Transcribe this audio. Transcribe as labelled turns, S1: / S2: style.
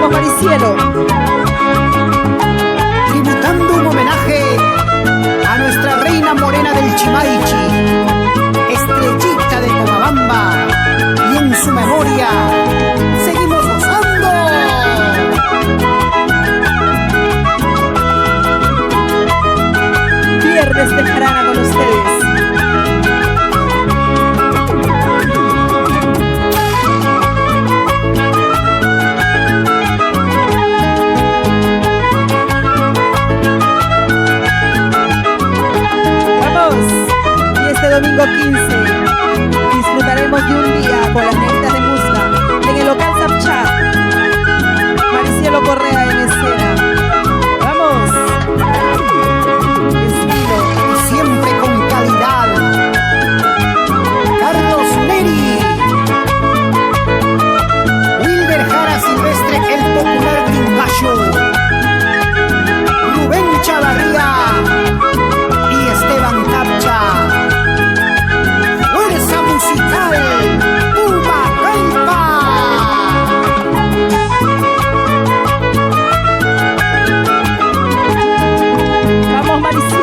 S1: Vamos, Maricielo.
S2: Tributando un homenaje a nuestra reina morena del Chimaichi, Estrellita de Pomabamba, y en su memoria seguimos gozando.
S1: Viernes de jarana con ustedes. Domingo 15 disfrutaremos de un día con las nenitas de Musca en el local Zapchat. Maricielo Correa en escena. ¡Vamos! Estilo.
S2: Siempre con calidad. Carlos Neri, Wilber Jara Silvestre, el popular gringacho, Rubén Chavarría y Esteban Capcha.
S1: Vamos, Maricielo.